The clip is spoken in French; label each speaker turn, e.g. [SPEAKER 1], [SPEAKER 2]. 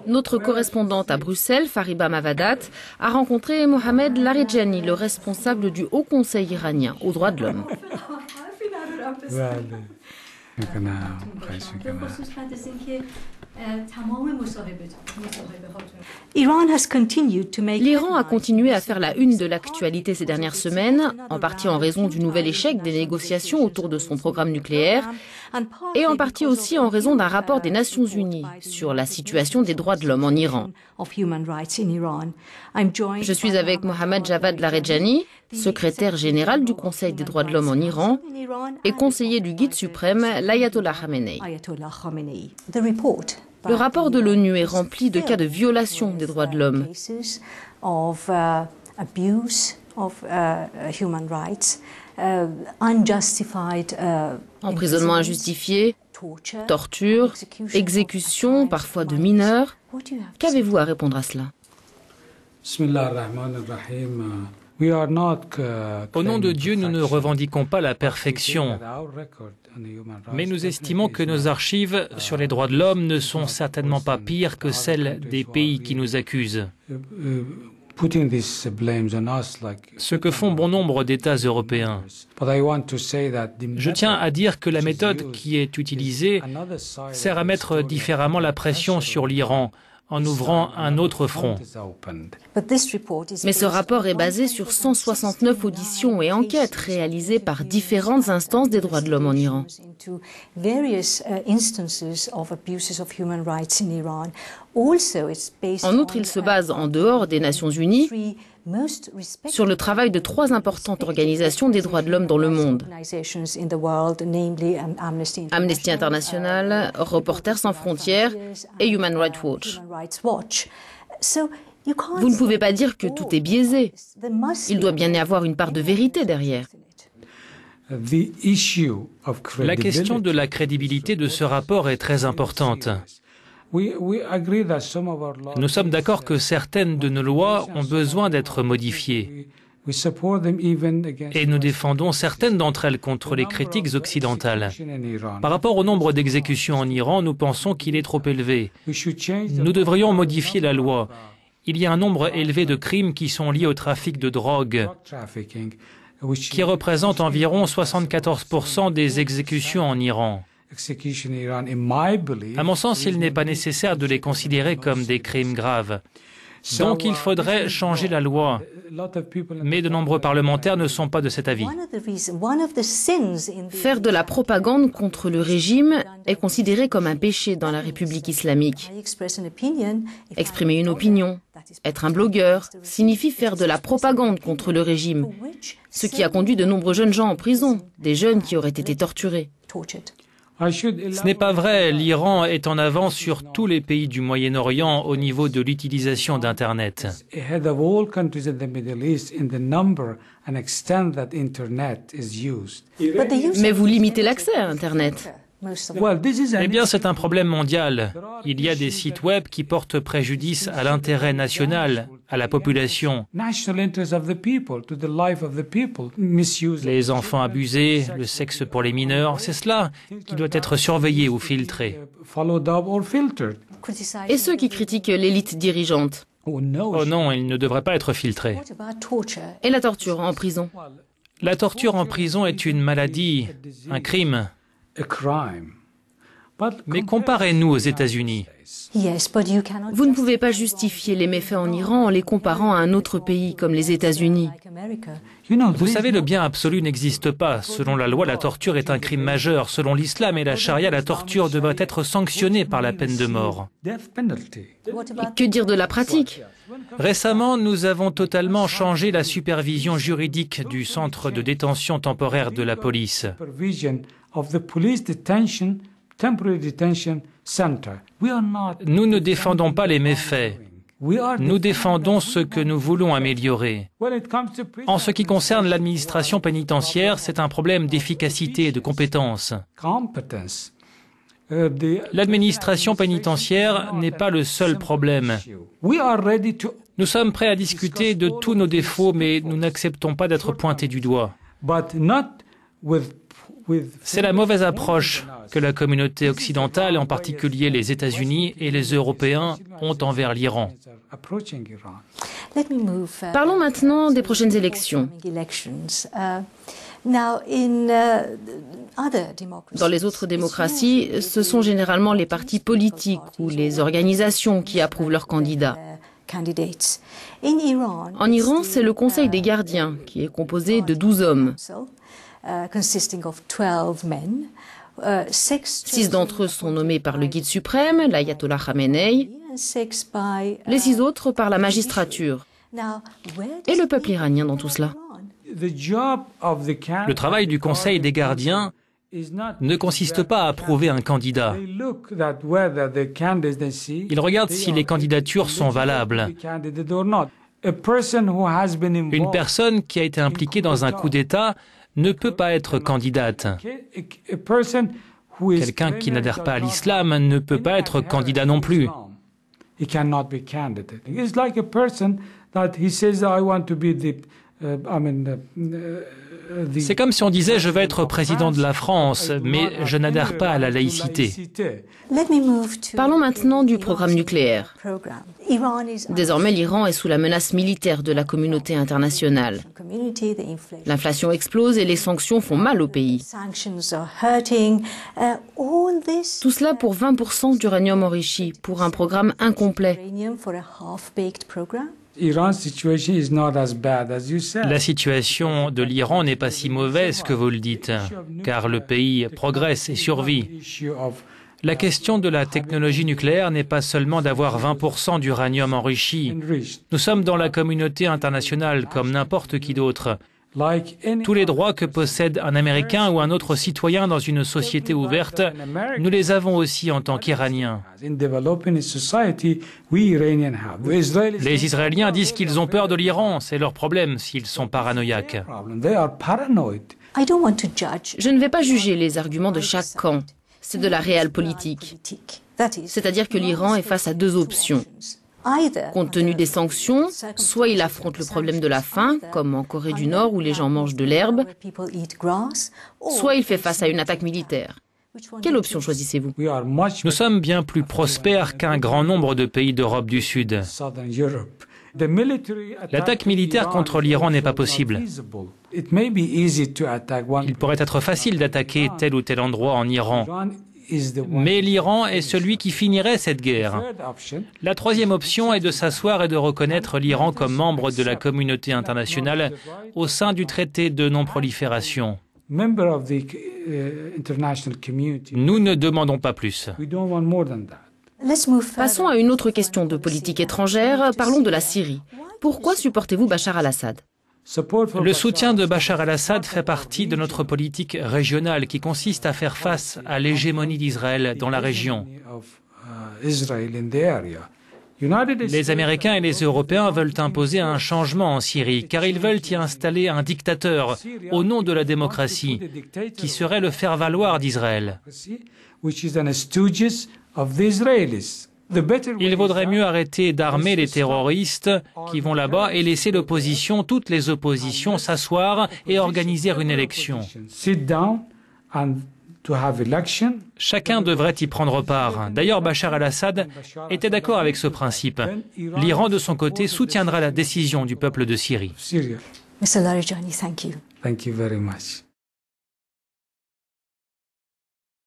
[SPEAKER 1] Notre correspondante à Bruxelles, Fariba Mavadat, a rencontré Mohamed Laridjani, le responsable du Haut Conseil iranien aux droits de l'homme. L'Iran a continué à faire la une de l'actualité ces dernières semaines, en partie en raison du nouvel échec des négociations autour de son programme nucléaire, et en partie aussi en raison d'un rapport des Nations Unies sur la situation des droits de l'homme en Iran. Je suis avec Mohammad Javad Laridjani, secrétaire général du Conseil des droits de l'homme en Iran et conseiller du guide suprême, l'Ayatollah Khamenei. Le rapport de l'ONU est rempli de cas de violation des droits de l'homme. Emprisonnement injustifié, torture, exécution, parfois de mineurs. Qu'avez-vous à répondre à cela?
[SPEAKER 2] Au nom de Dieu, nous ne revendiquons pas la perfection, mais nous estimons que nos archives sur les droits de l'homme ne sont certainement pas pires que celles des pays qui nous accusent. Ce que font bon nombre d'États européens. Je tiens à dire que la méthode qui est utilisée sert à mettre différemment la pression sur l'Iran, en ouvrant un autre front.
[SPEAKER 1] Mais ce rapport est basé sur 169 auditions et enquêtes réalisées par différentes instances des droits de l'homme en Iran. En outre, il se base en dehors des Nations Unies sur le travail de 3 importantes organisations des droits de l'homme dans le monde. Amnesty International, Reporters sans frontières et Human Rights Watch. Vous ne pouvez pas dire que tout est biaisé. Il doit bien y avoir une part de vérité derrière.
[SPEAKER 2] La question de la crédibilité de ce rapport est très importante. Nous sommes d'accord que certaines de nos lois ont besoin d'être modifiées. Et nous défendons certaines d'entre elles contre les critiques occidentales. Par rapport au nombre d'exécutions en Iran, nous pensons qu'il est trop élevé. Nous devrions modifier la loi. Il y a un nombre élevé de crimes qui sont liés au trafic de drogue, qui représente environ 74% des exécutions en Iran. À mon sens, il n'est pas nécessaire de les considérer comme des crimes graves. Donc il faudrait changer la loi. Mais de nombreux parlementaires ne sont pas de cet avis.
[SPEAKER 1] Faire de la propagande contre le régime est considéré comme un péché dans la République islamique. Exprimer une opinion, être un blogueur, signifie faire de la propagande contre le régime, ce qui a conduit de nombreux jeunes gens en prison, des jeunes qui auraient été torturés.
[SPEAKER 2] Ce n'est pas vrai, l'Iran est en avance sur tous les pays du Moyen-Orient au niveau de l'utilisation d'Internet.
[SPEAKER 1] Mais vous limitez l'accès à Internet.
[SPEAKER 2] Eh bien, c'est un problème mondial. Il y a des sites web qui portent préjudice à l'intérêt national, à la population. Les enfants abusés, le sexe pour les mineurs, c'est cela qui doit être surveillé ou filtré.
[SPEAKER 1] Et ceux qui critiquent l'élite dirigeante?
[SPEAKER 2] Oh non, il ne devrait pas être filtré.
[SPEAKER 1] Et la torture en prison?
[SPEAKER 2] La torture en prison est une maladie, un crime. Mais comparez-nous aux États-Unis.
[SPEAKER 1] Vous ne pouvez pas justifier les méfaits en Iran en les comparant à un autre pays comme les États-Unis.
[SPEAKER 2] Vous savez, le bien absolu n'existe pas. Selon la loi, la torture est un crime majeur. Selon l'islam et la charia, la torture devrait être sanctionnée par la peine de mort.
[SPEAKER 1] Et que dire de la pratique?
[SPEAKER 2] Récemment, nous avons totalement changé la supervision juridique du centre de détention temporaire de la police. Nous ne défendons pas les méfaits. Nous défendons ce que nous voulons améliorer. En ce qui concerne l'administration pénitentiaire, c'est un problème d'efficacité et de compétence. L'administration pénitentiaire n'est pas le seul problème. Nous sommes prêts à discuter de tous nos défauts, mais nous n'acceptons pas d'être pointés du doigt. C'est la mauvaise approche que la communauté occidentale, en particulier les États-Unis et les Européens, ont envers l'Iran.
[SPEAKER 1] Parlons maintenant des prochaines élections. Dans les autres démocraties, ce sont généralement les partis politiques ou les organisations qui approuvent leurs candidats. En Iran, c'est le Conseil des gardiens, qui est composé de 12 hommes. 6 d'entre eux sont nommés par le guide suprême, l'ayatollah Khamenei, les 6 autres par la magistrature. Et le peuple iranien dans tout cela?
[SPEAKER 2] Le travail du Conseil des gardiens ne consiste pas à approuver un candidat. Ils regardent si les candidatures sont valables. Une personne qui a été impliquée dans un coup d'État ne peut pas être candidate. Quelqu'un qui n'adhère pas à l'islam ne peut pas être candidat non plus. C'est comme si on disait « je veux être président de la France, mais je n'adhère pas à la laïcité ».
[SPEAKER 1] Parlons maintenant du programme nucléaire. Désormais, l'Iran est sous la menace militaire de la communauté internationale. L'inflation explose et les sanctions font mal au pays. Tout cela pour 20% d'uranium enrichi, pour un programme incomplet.
[SPEAKER 2] La situation de l'Iran n'est pas si mauvaise que vous le dites, car le pays progresse et survit. La question de la technologie nucléaire n'est pas seulement d'avoir 20% d'uranium enrichi. Nous sommes dans la communauté internationale comme n'importe qui d'autre. Tous les droits que possède un Américain ou un autre citoyen dans une société ouverte, nous les avons aussi en tant qu'Iraniens. Les Israéliens disent qu'ils ont peur de l'Iran, c'est leur problème s'ils sont paranoïaques.
[SPEAKER 1] Je ne vais pas juger les arguments de chaque camp. C'est de la réelle politique. C'est-à-dire que l'Iran est face à 2 options. Compte tenu des sanctions, soit il affronte le problème de la faim, comme en Corée du Nord où les gens mangent de l'herbe, soit il fait face à une attaque militaire. Quelle option choisissez-vous?
[SPEAKER 2] Nous sommes bien plus prospères qu'un grand nombre de pays d'Europe du Sud. L'attaque militaire contre l'Iran n'est pas possible. Il pourrait être facile d'attaquer tel ou tel endroit en Iran. Mais l'Iran est celui qui finirait cette guerre. La troisième option est de s'asseoir et de reconnaître l'Iran comme membre de la communauté internationale au sein du traité de non-prolifération. Nous ne demandons pas plus.
[SPEAKER 1] Passons à une autre question de politique étrangère. Parlons de la Syrie. Pourquoi supportez-vous Bachar al-Assad?
[SPEAKER 2] Le soutien de Bachar al-Assad fait partie de notre politique régionale qui consiste à faire face à l'hégémonie d'Israël dans la région. Les Américains et les Européens veulent imposer un changement en Syrie car ils veulent y installer un dictateur au nom de la démocratie qui serait le faire-valoir d'Israël. Il vaudrait mieux arrêter d'armer les terroristes qui vont là-bas et laisser l'opposition, toutes les oppositions, s'asseoir et organiser une élection. Chacun devrait y prendre part. D'ailleurs, Bachar al-Assad était d'accord avec ce principe. L'Iran, de son côté, soutiendra la décision du peuple de Syrie.
[SPEAKER 1] Mr. Larijani, thank you.
[SPEAKER 3] Thank you very much.